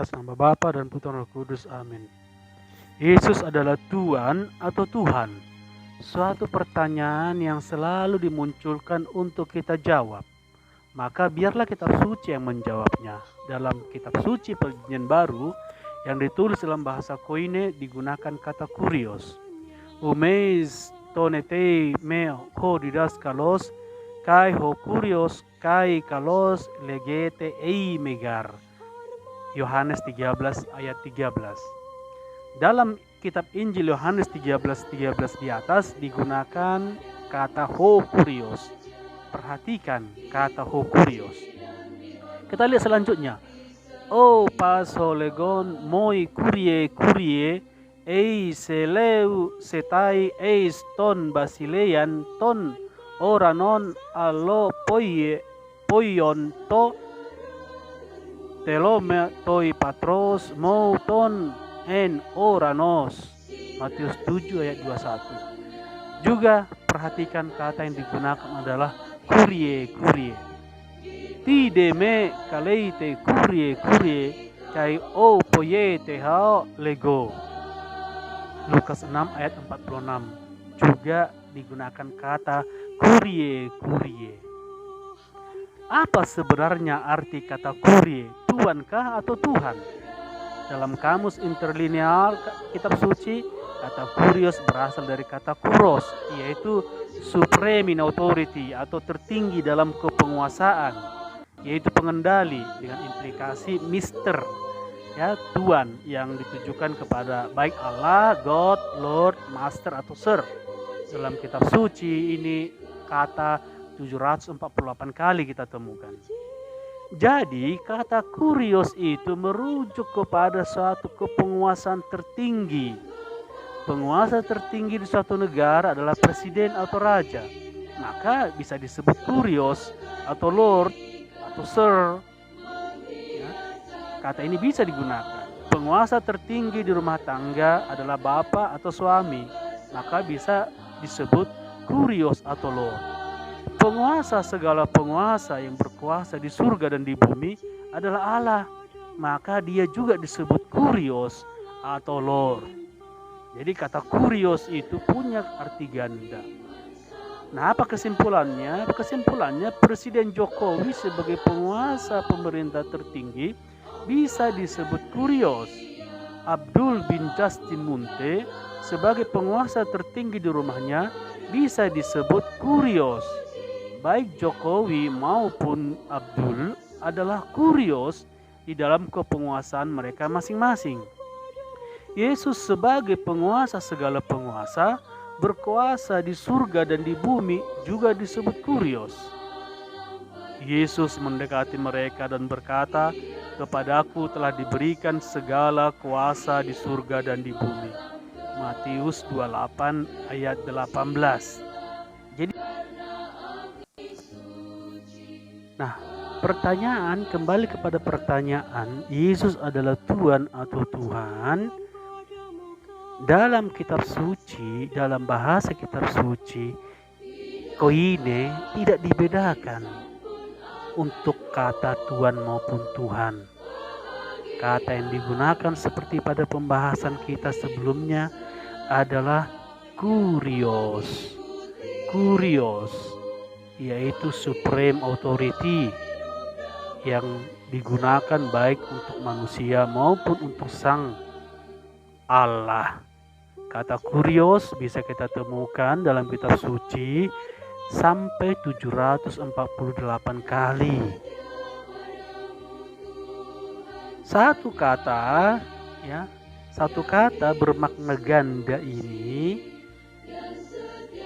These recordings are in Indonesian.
Atas nama Bapa dan Putra dan Roh Kudus. Amin. Yesus adalah Tuhan atau Tuhan? Suatu pertanyaan yang selalu dimunculkan untuk kita jawab. Maka biarlah kitab suci yang menjawabnya. Dalam kitab suci Perjanjian Baru yang ditulis dalam bahasa Koine digunakan kata kurios. Umeis tonete me ho didaskalos kai ho kurios kai kalos legete ei megar. Yohanes 13 ayat 13. Dalam kitab Injil Yohanes 13:13 di atas digunakan kata ho kurios. Perhatikan kata ho kurios. Kita lihat selanjutnya. O pasolegon moi kurie ei seleu setai eis ton basilean ton oranon allo poion to telome toi patros mouton en oranos. Matius 7 ayat 21. Juga perhatikan kata yang digunakan adalah kurie. Tide me kaleite kurie kai o poyete hao lego. Lukas 6 ayat 46. Juga digunakan kata kurie. Apa sebenarnya arti kata kurie? Tuankah atau Tuhan? Dalam kamus interlinear kitab suci, kata kurios berasal dari kata kuros, yaitu supreme in authority atau tertinggi dalam kepenguasaan, yaitu pengendali dengan implikasi mister, ya, Tuhan yang ditujukan kepada baik Allah, God, Lord, Master atau Sir. Dalam kitab suci ini kata 748 kali kita temukan. Jadi kata kurios itu merujuk kepada suatu kepenguasaan tertinggi. Penguasa tertinggi di suatu negara adalah presiden atau raja. Maka bisa disebut kurios atau lord atau sir. Ya, kata ini bisa digunakan. Penguasa tertinggi di rumah tangga adalah bapak atau suami. Maka bisa disebut kurios atau lord. Penguasa segala penguasa yang berkuasa di surga dan di bumi adalah Allah. Maka dia juga disebut kurios atau Lord. Jadi kata kurios itu punya arti ganda. Nah, apa kesimpulannya? Kesimpulannya Presiden Jokowi sebagai penguasa pemerintah tertinggi bisa disebut kurios. Abdul bin Justin Munte sebagai penguasa tertinggi di rumahnya bisa disebut kurios. Baik Jokowi maupun Abdul adalah kurios di dalam kepenguasaan mereka masing-masing. Yesus sebagai penguasa segala penguasa, berkuasa di surga dan di bumi juga disebut kurios. Yesus mendekati mereka dan berkata, "Kepadaku telah diberikan segala kuasa di surga dan di bumi." Matius 28 ayat 18. Jadi pertanyaan, kembali kepada pertanyaan, Yesus adalah Tuhan atau Tuhan? Dalam kitab suci, dalam bahasa kitab suci, koine tidak dibedakan untuk kata Tuhan maupun Tuhan. Kata yang digunakan seperti pada pembahasan kita sebelumnya adalah kurios, yaitu supreme authority yang digunakan baik untuk manusia maupun untuk sang Allah. Kata kurios bisa kita temukan dalam kitab suci sampai 748 kali. Satu kata bermakna ganda ini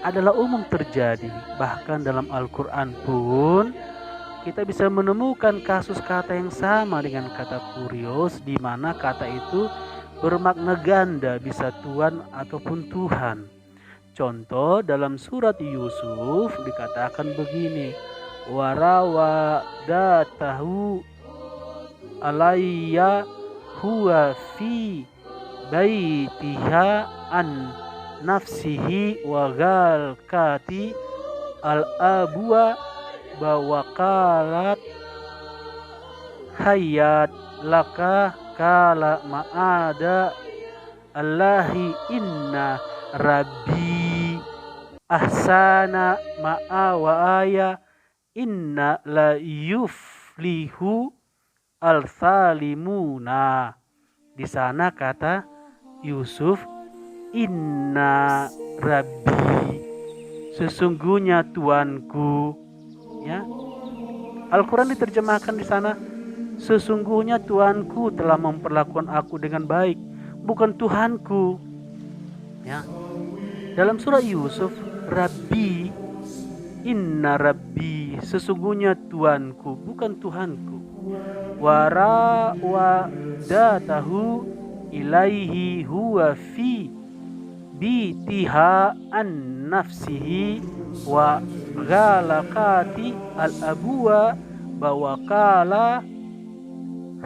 adalah umum terjadi. Bahkan dalam Al-Quran pun kita bisa menemukan kasus kata yang sama dengan kata kurios, di mana kata itu bermakna ganda, bisa Tuhan ataupun Tuhan. Contoh dalam surat Yusuf dikatakan begini, warawadatahu alayya huwa fi baitiha an nafsihi wa galkati al-abwa bawakalat hayat laka kala ma'ada Allahi inna rabbi ahsana ma'a wa aya inna la yuflihu al-salimuna. Di sana kata Yusuf, inna rabbi, sesungguhnya Tuanku. Ya, Al-Quran diterjemahkan di sana, sesungguhnya Tuanku telah memperlakukan aku dengan baik, bukan Tuhanku. Ya, dalam surah Yusuf, Rabbi, inna Rabbi, sesungguhnya Tuanku, bukan Tuhanku. Wara wa datahu ilaihi huwa fi bitiha an nafsihi wa ghalakati al-abuwa bawakala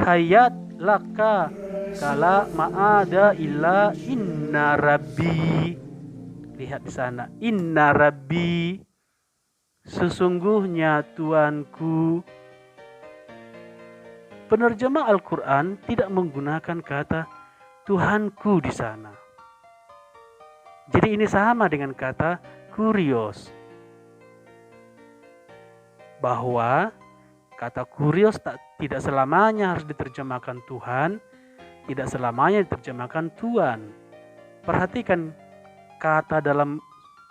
hayat laka kala ma'ada illa inna rabbi. Lihat di sana, inna rabbi, sesungguhnya Tuanku. Penerjemah Al-Quran tidak menggunakan kata Tuhanku di sana. Jadi ini sama dengan kata kurios. Bahwa kata kurios tidak selamanya harus diterjemahkan Tuhan, tidak selamanya diterjemahkan Tuan. Perhatikan kata dalam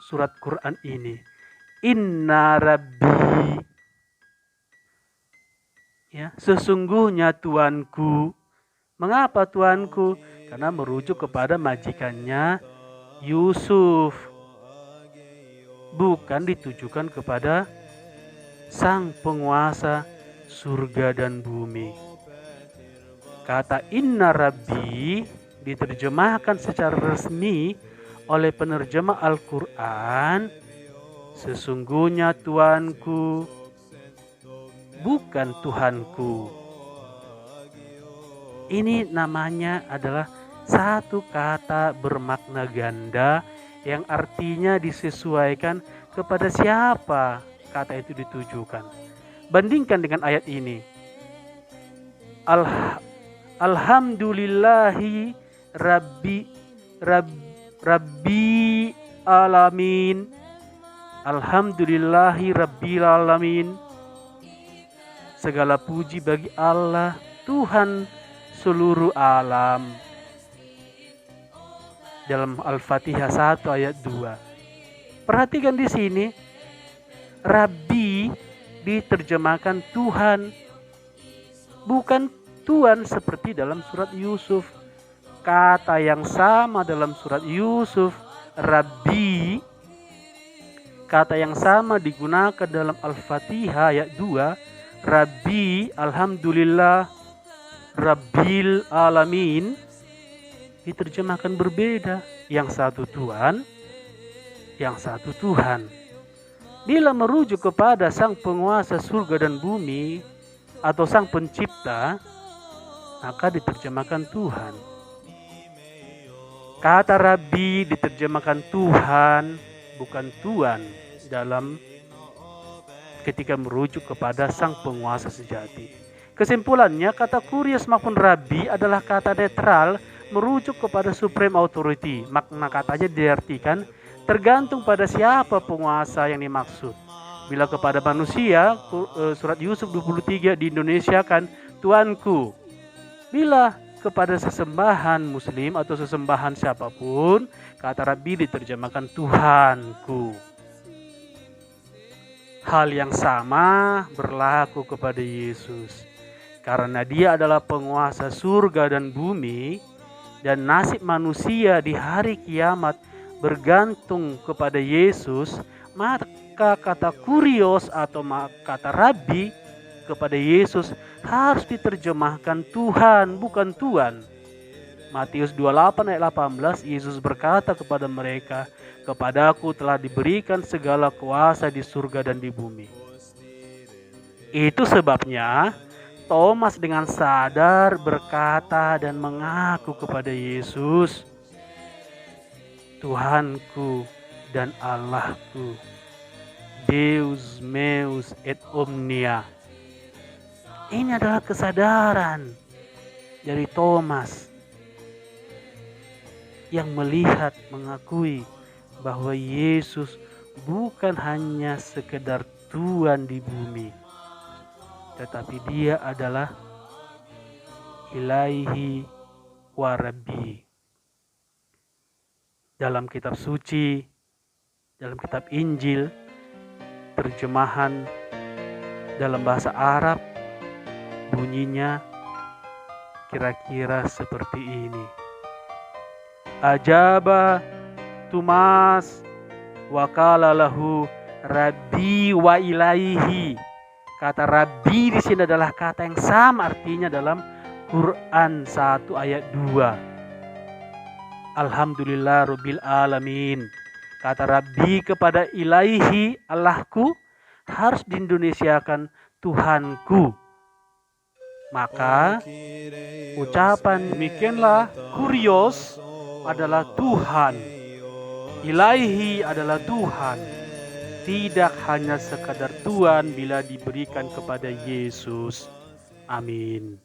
surat Quran ini. Inna Rabbi. Ya, sesungguhnya Tuanku. Mengapa Tuanku? Karena merujuk kepada majikannya Yusuf. Bukan ditujukan kepada sang penguasa surga dan bumi. Kata inna rabbi diterjemahkan secara resmi oleh penerjemah Al-Quran, sesungguhnya Tuanku, bukan Tuhanku. Ini namanya adalah satu kata bermakna ganda yang artinya disesuaikan kepada siapa kata itu ditujukan. Bandingkan dengan ayat ini. Alhamdulillahi Rabbi alamin. Alhamdulillahi Rabbil alamin. Segala puji bagi Allah, Tuhan seluruh alam. Dalam Al-Fatihah 1 ayat 2. Perhatikan di sini, Rabbi diterjemahkan Tuhan, bukan Tuan seperti dalam surat Yusuf. Kata yang sama dalam surat Yusuf, Rabbi, kata yang sama digunakan dalam Al-Fatihah ayat 2, Rabbi, Alhamdulillah, Rabbil Alamin, diterjemahkan berbeda. Yang satu Tuhan, yang satu Tuhan. Bila merujuk kepada sang penguasa surga dan bumi atau sang pencipta, maka diterjemahkan Tuhan. Kata Rabbi diterjemahkan Tuhan, bukan Tuan dalam ketika merujuk kepada sang penguasa sejati. Kesimpulannya, kata kurios maupun Rabbi adalah kata netral merujuk kepada supreme authority. Makna katanya diartikan tergantung pada siapa penguasa yang dimaksud. Bila kepada manusia, surat Yusuf 23 di Indonesia kan Tuanku. Bila kepada sesembahan muslim atau sesembahan siapapun, kata Rabbi diterjemahkan Tuhanku. Hal yang sama berlaku kepada Yesus. Karena dia adalah penguasa surga dan bumi, dan nasib manusia di hari kiamat bergantung kepada Yesus, maka kata kurios atau kata Rabbi kepada Yesus harus diterjemahkan Tuhan, bukan Tuan. Matius 28 ayat 18, Yesus berkata kepada mereka, kepadaku telah diberikan segala kuasa di surga dan di bumi. Itu sebabnya Thomas dengan sadar berkata dan mengaku kepada Yesus, Tuhanku dan Allahku, Deus meus et omnia. Ini adalah kesadaran dari Thomas yang melihat, mengakui bahwa Yesus bukan hanya sekedar Tuhan di bumi, tetapi dia adalah Ilahi wa Rabbi. Dalam kitab suci, dalam kitab Injil, terjemahan dalam bahasa Arab bunyinya kira-kira seperti ini. Ajaba Tumas wa qala lahu Rabbi wa ilaihi. Kata Rabbi di sini adalah kata yang sama artinya dalam Quran 1 ayat 2. Alhamdulillah Rabbil Alamin. Kata Rabbi kepada Ilaihi, Allahku, harus diindonesiakan Tuhanku. Maka ucapan demikianlah kurios adalah Tuhan. Ilaihi adalah Tuhan. Tidak hanya sekadar Tuhan bila diberikan kepada Yesus. Amin.